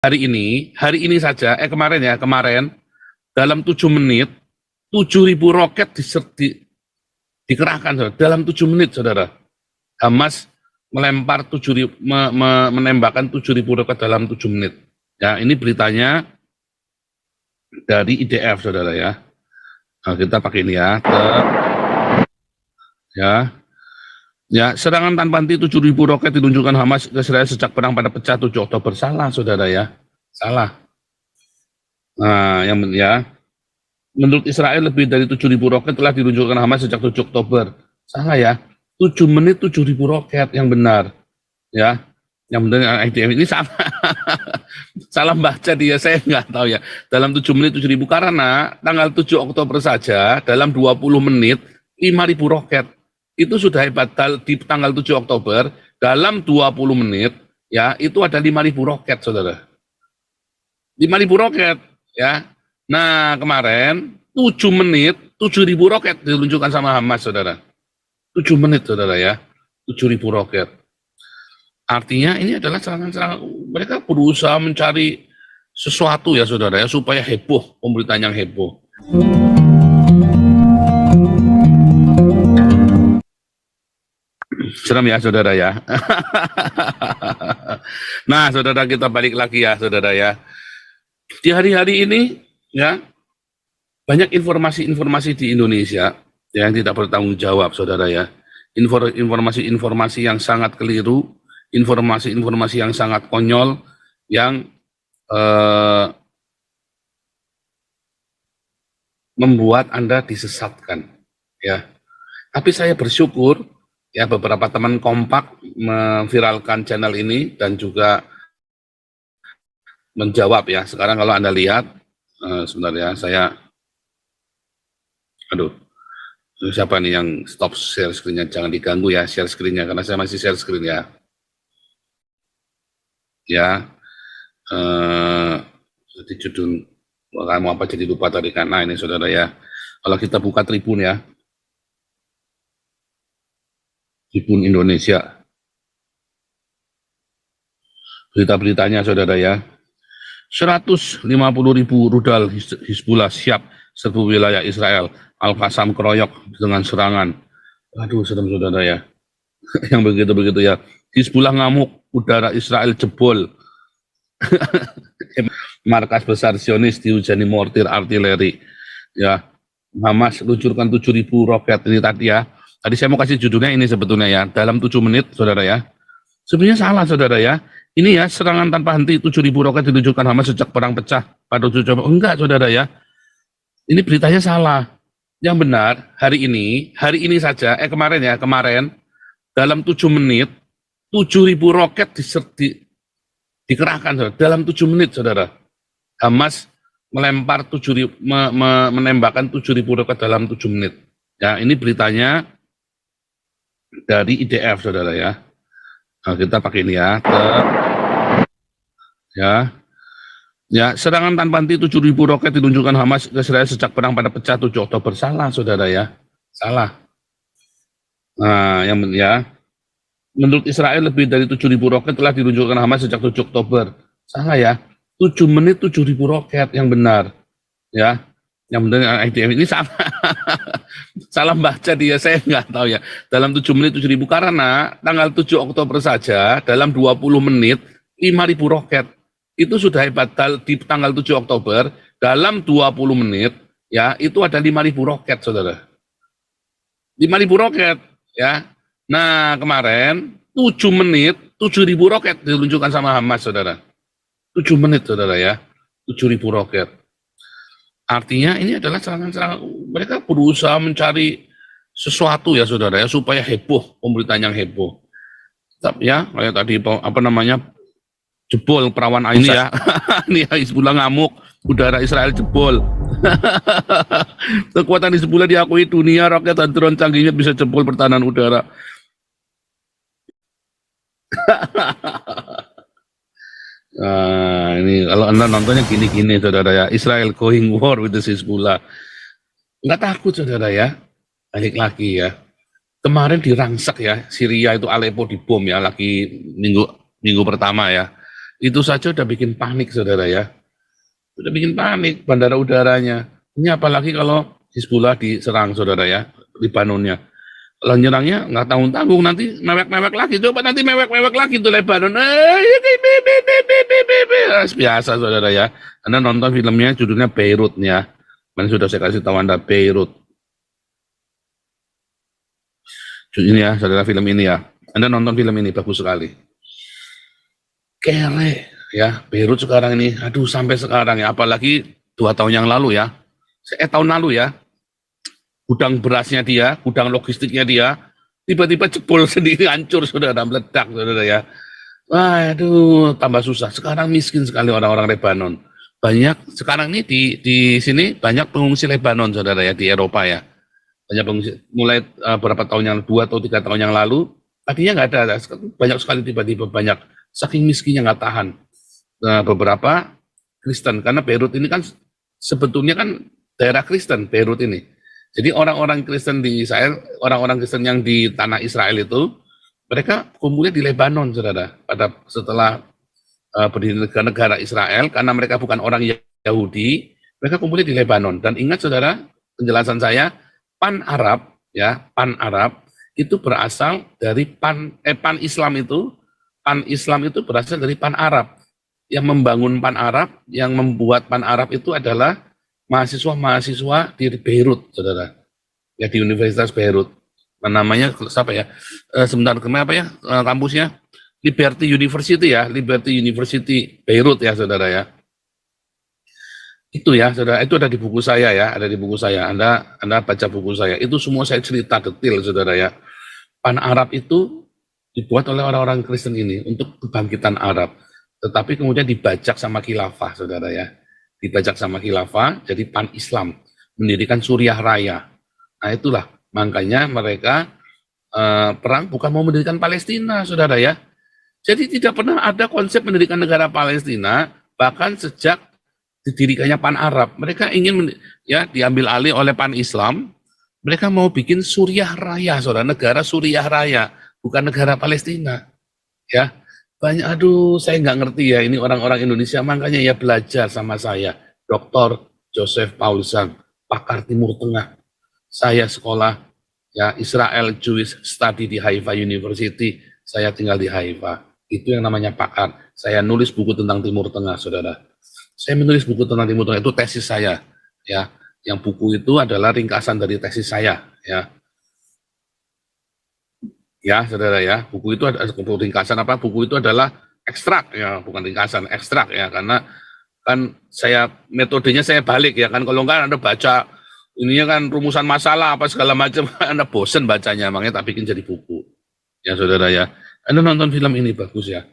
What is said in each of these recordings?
hari ini saja, kemarin, dalam 7 menit, 7.000 roket dikerahkan, saudara. Dalam 7 menit, saudara. Hamas melempar menembakkan 7.000 roket dalam 7 menit. Ya, ini beritanya dari IDF, saudara ya. Nah, kita pakai ini ya. Ya, serangan tanpa henti 7.000 roket diluncurkan Hamas ke Israel sejak perang pada pecah 7 Oktober. Salah, saudara ya. Salah. Nah, menurut Israel lebih dari 7.000 roket telah diluncurkan Hamas sejak 7 Oktober. Salah ya. 7 menit 7.000 roket yang benar. Ya. Yang benar IDF ini salah. Salah baca dia, saya nggak tahu ya. Dalam 7 menit 7.000 karena tanggal 7 Oktober saja dalam 20 menit 5.000 roket. Itu sudah hebat. Di tanggal 7 Oktober dalam 20 menit ya itu ada 5.000 roket, saudara. 5.000 roket ya. Nah, kemarin 7 menit 7.000 roket diluncurkan sama Hamas, saudara. 7 menit, saudara ya. 7.000 roket. Artinya ini adalah serangan-serangan, mereka berusaha mencari sesuatu ya, saudara ya, supaya heboh, pemberitaan yang heboh. Serem ya, saudara ya. Nah, saudara, kita balik lagi ya, saudara ya. Di hari-hari ini ya banyak informasi-informasi di Indonesia yang tidak bertanggung jawab, saudara ya. Informasi-informasi yang sangat keliru, informasi-informasi yang sangat konyol, yang membuat Anda disesatkan, ya. Tapi saya bersyukur ya beberapa teman kompak memviralkan channel ini dan juga menjawab ya. Sekarang kalau Anda lihat, sebentar ya, siapa nih yang stop share screen-nya? Jangan diganggu ya share screen-nya, karena saya masih share screen ya. Ya, jadi judul, kamu apa jadi lupa tadi, karena ini saudara ya. Kalau kita buka Tribun ya, Tribun Indonesia, berita-beritanya saudara ya, 150.000 rudal Hizbullah siap serbu wilayah Israel, Al-Qassam keroyok dengan serangan. Aduh, serem saudara ya. Yang begitu-begitu ya. Hizbullah ngamuk, udara Israel jebol. Markas besar Zionis dihujani mortir artileri. Ya, Hamas luncurkan 7.000 roket ini tadi ya. Tadi saya mau kasih judulnya ini sebetulnya ya. Dalam 7 menit, saudara ya. Sebenarnya salah, saudara ya. Ini ya, serangan tanpa henti 7.000 roket diluncurkan Hamas sejak perang pecah pada 7 Oktober. Enggak, saudara ya. Ini beritanya salah. Yang benar, hari ini saja, kemarin, dalam 7 menit, 7.000 roket dikerahkan, saudara. Dalam 7 menit, saudara. Hamas melempar menembakkan 7.000 roket dalam 7 menit. Ya, ini beritanya dari IDF, saudara ya. Nah, kita pakai ini ya. Ya, serangan tanpa henti 7.000 roket diluncurkan Hamas ke Israel sejak perang pada pecah 7 Oktober. Salah, saudara ya. Salah. Nah, menurut Israel lebih dari 7.000 roket telah diluncurkan Hamas sejak 7 Oktober. Salah ya. 7 menit 7.000 roket yang benar. Ya. Yang benar IDF ini salah. Salah baca dia, saya nggak tahu ya. Dalam 7 menit 7.000 karena tanggal 7 Oktober saja dalam 20 menit 5.000 roket. Itu sudah hebat. Di tanggal 7 Oktober dalam 20 menit ya itu ada 5.000 roket, saudara. 5.000 roket ya. Nah, kemarin 7 menit 7.000 roket diluncurkan sama Hamas, saudara. 7 menit, saudara ya. 7.000 roket. Artinya ini adalah serangan-serangan, mereka berusaha mencari sesuatu ya, saudara ya, supaya heboh, pemberitaan yang heboh. Tapi ya, kayak tadi jebol perawan ini ya. Ini ya, Hizbullah ngamuk, udara Israel jebol. Kekuatan Hizbullah diakui dunia, roket dan drone canggihnya bisa jebol pertahanan udara. Nah, ini kalau Anda nontonnya gini-gini, saudara ya. Israel going war with the Hizbullah. Nggak takut, saudara ya. Balik lagi ya. Kemarin dirangsak ya, Syria itu Aleppo dibom ya, lagi minggu pertama ya. Itu saja udah bikin panik, saudara ya. Udah bikin panik bandara udaranya. Ini apalagi kalau Hizbullah diserang, saudara ya, Libanonnya. Kalau nyerangnya nggak tanggung-tanggung, nanti mewek-mewek lagi. Coba nanti mewek-mewek lagi tuh Lebanon. Biasa, saudara ya. Anda nonton filmnya, judulnya Beirut ya. Mana sudah saya kasih tahu Anda, Beirut. Ini ya, saudara, film ini ya. Anda nonton film ini, bagus sekali. Kere ya, Beirut sekarang ini, aduh sampai sekarang ya, apalagi 2 tahun yang lalu ya, tahun lalu ya, gudang berasnya dia, gudang logistiknya dia, tiba-tiba jebol sendiri, hancur, saudara, meledak, saudara ya. Waduh, tambah susah. Sekarang miskin sekali orang-orang Lebanon. Banyak sekarang ini di sini banyak pengungsi Lebanon, saudara ya, di Eropa ya. Banyak pengungsi. Mulai berapa tahun yang 2 atau 3 tahun yang lalu, tadinya nggak ada, banyak sekali tiba-tiba banyak. Saking miskinnya nggak tahan. Beberapa Kristen, karena Beirut ini kan sebetulnya kan daerah Kristen, Beirut ini. Jadi orang-orang Kristen di Israel, orang-orang Kristen yang di tanah Israel itu, mereka kumpulnya di Lebanon, saudara. Setelah berdiri negara Israel, karena mereka bukan orang Yahudi, mereka kumpulnya di Lebanon. Dan ingat, saudara, penjelasan saya, Pan Arab, ya, Pan Arab itu berasal dari Pan Islam itu, Pan Islam itu berasal dari Pan Arab. Yang membangun Pan Arab, yang membuat Pan Arab itu adalah mahasiswa-mahasiswa di Beirut, saudara. Ya, di Universitas Beirut. Namanya siapa ya? Sebentar, kenapa ya kampusnya? Liberty University ya, Liberty University Beirut ya, saudara ya. Itu ya, saudara, itu ada di buku saya ya, ada di buku saya. Anda baca buku saya. Itu semua saya cerita detail, saudara ya. Pan Arab itu dibuat oleh orang-orang Kristen ini untuk kebangkitan Arab. Tetapi kemudian dibajak sama khilafah, saudara ya. Dibajak sama khilafah, jadi Pan Islam, mendirikan Suriah Raya. Nah itulah, makanya mereka perang bukan mau mendirikan Palestina, saudara ya. Jadi tidak pernah ada konsep mendirikan negara Palestina, bahkan sejak didirikannya Pan Arab. Mereka ingin ya diambil alih oleh Pan Islam, mereka mau bikin Suriah Raya, saudara, negara Suriah Raya, bukan negara Palestina. Ya, banyak, aduh, saya nggak ngerti ya, ini orang-orang Indonesia, makanya ya belajar sama saya, Dr. Joseph Paulsen, pakar Timur Tengah. Saya sekolah ya Israel Jewish Study di Haifa University, saya tinggal di Haifa. Itu yang namanya pakar. Saya nulis buku tentang Timur Tengah, saudara. Saya menulis buku tentang Timur Tengah, itu tesis saya. Ya, yang buku itu adalah ringkasan dari tesis saya. Ya, ya, saudara ya, buku itu ada ringkasan apa? Buku itu adalah ekstrak ya, bukan ringkasan, ekstrak ya, karena kan saya metodenya saya balik ya kan, kalau enggak Anda baca ininya kan rumusan masalah apa segala macam, Anda bosen bacanya, makanya tak bikin jadi buku. Ya, saudara ya. Anda nonton film ini bagus ya.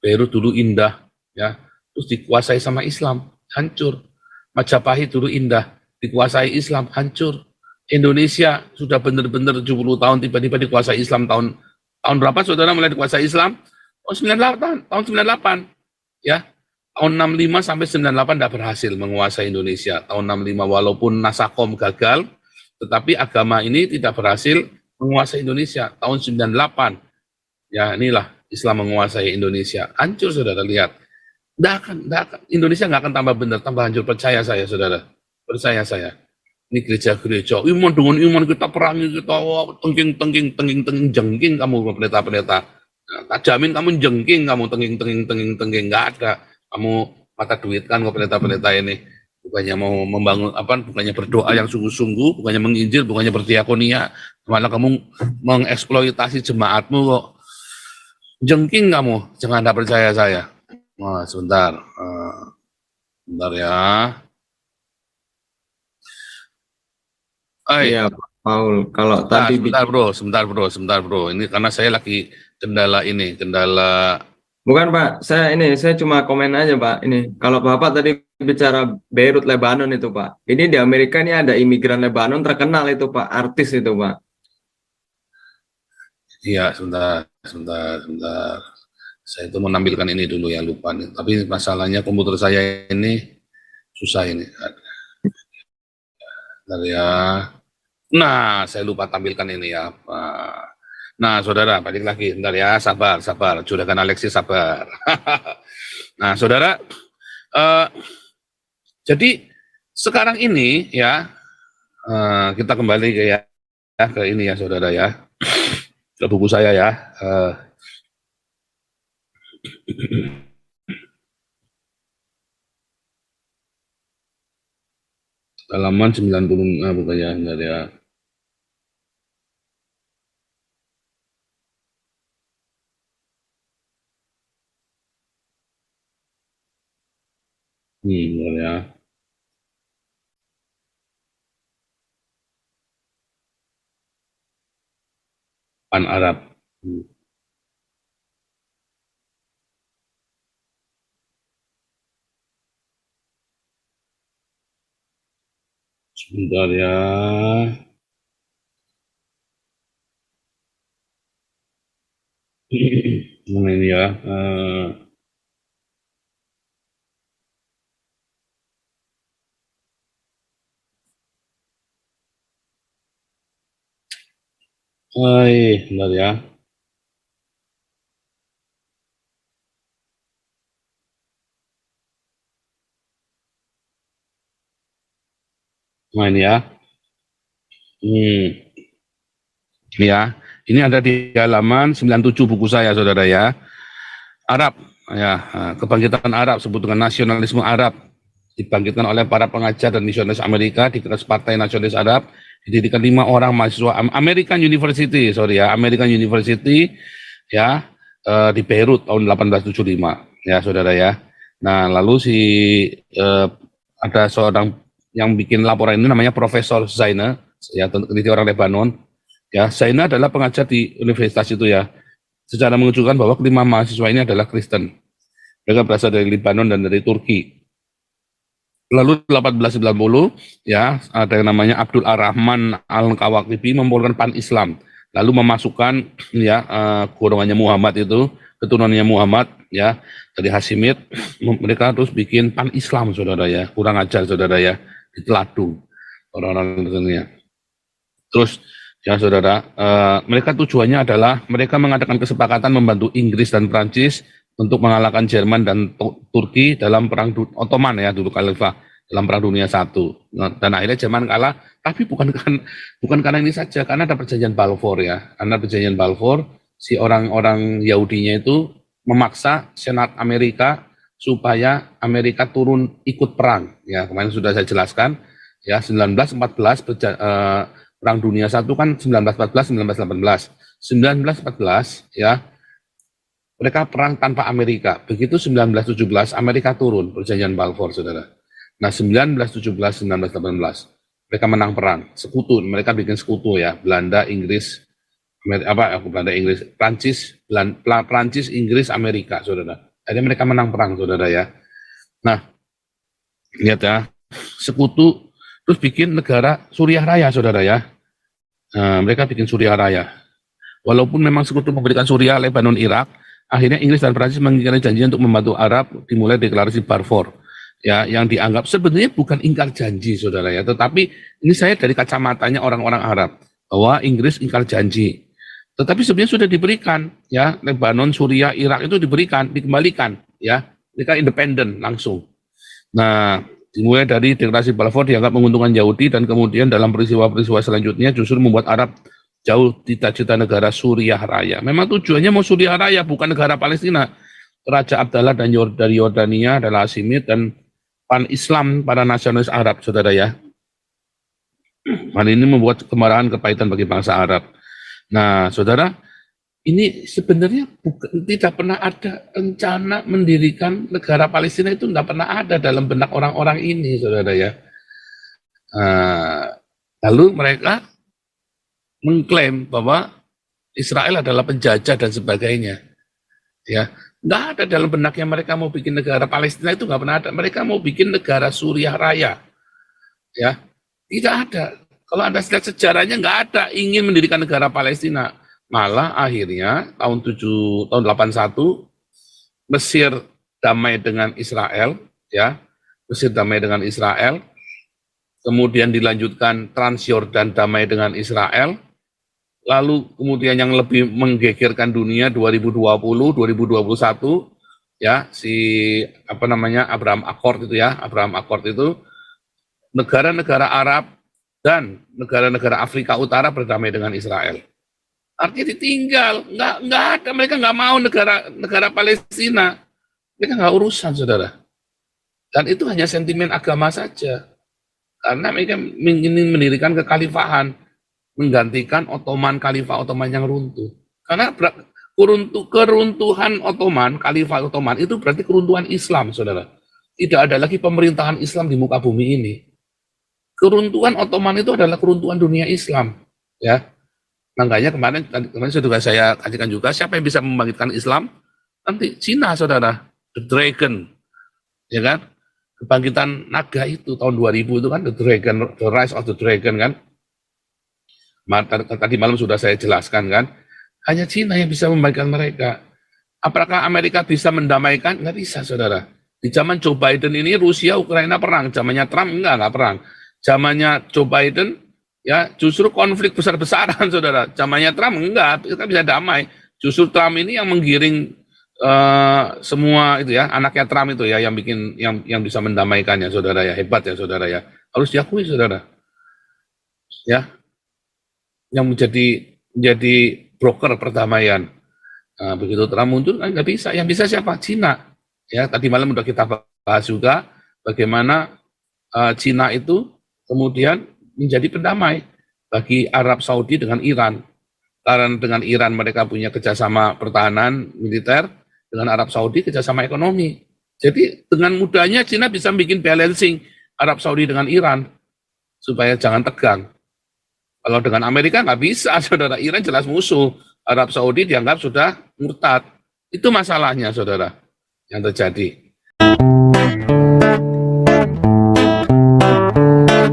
Beirut dulu indah ya, terus dikuasai sama Islam, hancur. Majapahit dulu indah, dikuasai Islam, hancur. Indonesia sudah benar-benar 70 tahun tiba-tiba dikuasai Islam tahun berapa, saudara, mulai dikuasai Islam? Tahun 98, tahun 98 ya. Tahun 65 sampai 98 tidak berhasil menguasai Indonesia. Tahun 65 walaupun Nasakom gagal, tetapi agama ini tidak berhasil menguasai Indonesia. Tahun 98 ya, inilah Islam menguasai Indonesia. Hancur, saudara, lihat. Nggak akan, Indonesia nggak akan tambah benar, tambah hancur. Percaya saya, saudara. Percaya saya. Ini gereja-gereja, iman dengan iman kita perangi, kita tengking, jengking kamu pendeta-pendeta. Nah, tak jamin kamu jengking, kamu tengking, nggak ada. Kamu mata duit kan pendeta-pendeta ini. Bukannya mau membangun, bukannya berdoa yang sungguh-sungguh, bukannya menginjil, bukannya berdiakonia, malah kamu mengeksploitasi jemaatmu kok. Jengking kamu, jangan anda percaya saya. Wah, sebentar ya. Iya, Pak Paul. Kalau tadi sebentar bro. Ini karena saya lagi kendala. Bukan Pak, saya cuma komen aja Pak. Ini kalau Bapak tadi bicara Beirut Lebanon itu Pak. Ini di Amerika ini ada imigran Lebanon terkenal itu Pak, artis itu Pak. Iya, sebentar. Saya itu menampilkan ini dulu ya, lupa nih. Tapi masalahnya komputer saya ini susah ini. Bentar ya. Nah, saya lupa tampilkan ini ya. Nah, saudara, balik lagi. Bentar ya, sabar. Juragan Alexis, sabar. Nah, saudara, jadi sekarang ini ya kita kembali ke ini ya, saudara ya, ke buku saya ya. Halaman 90, bukan ya, enggak ya. Bentar ya. Pan Arab. Sebentar ya. Mana ini ya? Bentar ya. Nah ini ya. Ya, ini ada di halaman 97 buku saya, saudara ya. Arab, ya, kebangkitan Arab, sebut dengan nasionalisme Arab, dibangkitkan oleh para pengajar dan misionaris Amerika di keras Partai Nasionalis Arab, didirikan 5 orang mahasiswa American University, American University, ya, di Beirut tahun 1875, ya, saudara ya. Nah, lalu ada seorang yang bikin laporan ini namanya Profesor Zaina, ya, peneliti orang Lebanon. Ya, Zaina adalah pengajar di universitas itu ya. Secara mengejutkan bahwa kelima mahasiswa ini adalah Kristen. Mereka berasal dari Lebanon dan dari Turki. Lalu 1890 ya, ada yang namanya Abdul Ar-Rahman Al-Kawakibi membolehkan pan-Islam. Lalu memasukkan ya golongannya Muhammad itu, keturunannya Muhammad ya, dari Hashimid, mereka terus bikin pan-Islam, saudara ya. Kurang ajar, saudara ya, diteladung orang-orang Indonesia. Terus ya, saudara, mereka tujuannya adalah mereka mengadakan kesepakatan membantu Inggris dan Prancis untuk mengalahkan Jerman dan Turki dalam perang Ottoman ya, dulu Khalifah dalam perang dunia I. Dan akhirnya Jerman kalah, tapi bukan karena ini saja, karena ada perjanjian Balfour ya. Karena perjanjian Balfour, si orang-orang Yahudinya itu memaksa Senat Amerika supaya Amerika turun ikut perang. Ya, kemarin sudah saya jelaskan ya, 1914 Perang Dunia I kan 1914, 1918. 1914 ya, mereka perang tanpa Amerika. Begitu 1917 Amerika turun, perjanjian Balfour, saudara. Nah, 1917, 1918 mereka menang perang, sekutu. Mereka bikin sekutu ya, Belanda, Inggris, Prancis, Inggris, Amerika, saudara. Akhirnya mereka menang perang, saudara ya. Nah, lihat ya, sekutu terus bikin negara Suriah Raya, saudara ya. Mereka bikin Suriah Raya. Walaupun memang sekutu memberikan Suriah, Lebanon, Irak, akhirnya Inggris dan Prancis mengingkari janji untuk membantu Arab, dimulai deklarasi Balfour. Ya, yang dianggap sebenarnya bukan ingkar janji, saudara ya, tetapi ini saya dari kacamatanya orang-orang Arab, bahwa Inggris ingkar janji. Tetapi sebenarnya sudah diberikan, ya, Lebanon, Suriah, Irak itu diberikan, dikembalikan, ya, mereka independen langsung. Nah, dimulai dari deklarasi Balfour dianggap menguntungkan Yahudi, dan kemudian dalam peristiwa-peristiwa selanjutnya justru membuat Arab jauh cita-cita negara Suriah Raya. Memang tujuannya mau Suriah Raya, bukan negara Palestina. Raja Abdallah dan dari Yordania adalah Hashimid dan pan-Islam para nasionalis Arab, saudara ya. Hal ini membuat kemarahan kepahitan bagi bangsa Arab. Nah, saudara, ini sebenarnya tidak pernah ada rencana mendirikan negara Palestina, itu tidak pernah ada dalam benak orang-orang ini, saudara ya. Lalu mereka mengklaim bahwa Israel adalah penjajah dan sebagainya. Ya, nggak ada dalam benaknya mereka mau bikin negara Palestina, itu nggak pernah ada. Mereka mau bikin negara Suriah Raya. Ya, tidak ada. Kalau Anda lihat sejarahnya, nggak ada ingin mendirikan negara Palestina. Malah akhirnya tahun 81 Mesir damai dengan Israel, ya. Mesir damai dengan Israel. Kemudian dilanjutkan Transyordan damai dengan Israel. Lalu kemudian yang lebih menggegerkan dunia 2020, 2021 ya apa namanya Abraham Accord itu ya, Abraham Accord itu negara-negara Arab dan negara-negara Afrika Utara berdamai dengan Israel. Artinya ditinggal, nggak ada, mereka nggak mau negara Palestina, mereka nggak urusan, saudara. Dan itu hanya sentimen agama saja, karena mereka ingin mendirikan kekhalifahan, menggantikan Khalifah Ottoman yang runtuh. Karena keruntuhan Ottoman, Khalifah Ottoman itu berarti keruntuhan Islam, saudara. Tidak ada lagi pemerintahan Islam di muka bumi ini. Keruntuhan Ottoman itu adalah keruntuhan dunia Islam, ya. Makanya kemarin sudah saya kasihkan juga, siapa yang bisa membangkitkan Islam? Nanti Cina, saudara, the dragon, ya kan? Kebangkitan naga itu tahun 2000 itu kan the dragon, the rise of the dragon kan? Tadi malam sudah saya jelaskan kan? Hanya Cina yang bisa membangkitkan mereka. Apakah Amerika bisa mendamaikan? Nggak bisa, saudara. Di zaman Joe Biden ini Rusia Ukraina perang, zamannya Trump enggak perang. Zamannya Joe Biden ya justru konflik besar-besaran, saudara. Zamannya Trump enggak, kita bisa damai. Justru Trump ini yang menggiring semua itu ya, anaknya Trump itu ya yang bikin yang bisa mendamaikannya, saudara ya. Hebat ya, saudara ya. Harus diakui, saudara. Ya. Yang menjadi broker perdamaian. Nah, begitu Trump muncul kan nggak bisa. Yang bisa siapa? Cina. Ya, tadi malam udah kita bahas juga bagaimana Cina itu kemudian menjadi pendamai bagi Arab Saudi dengan Iran. Karena dengan Iran mereka punya kerjasama pertahanan militer, dengan Arab Saudi kerjasama ekonomi. Jadi dengan mudahnya Cina bisa bikin balancing Arab Saudi dengan Iran supaya jangan tegang. Kalau dengan Amerika nggak bisa, saudara. Iran jelas musuh. Arab Saudi dianggap sudah murtad. Itu masalahnya, saudara, yang terjadi.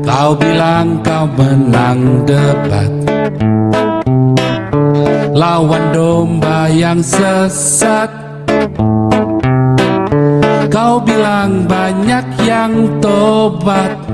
Kau bilang kau menang debat, lawan domba yang sesat. Kau bilang banyak yang tobat.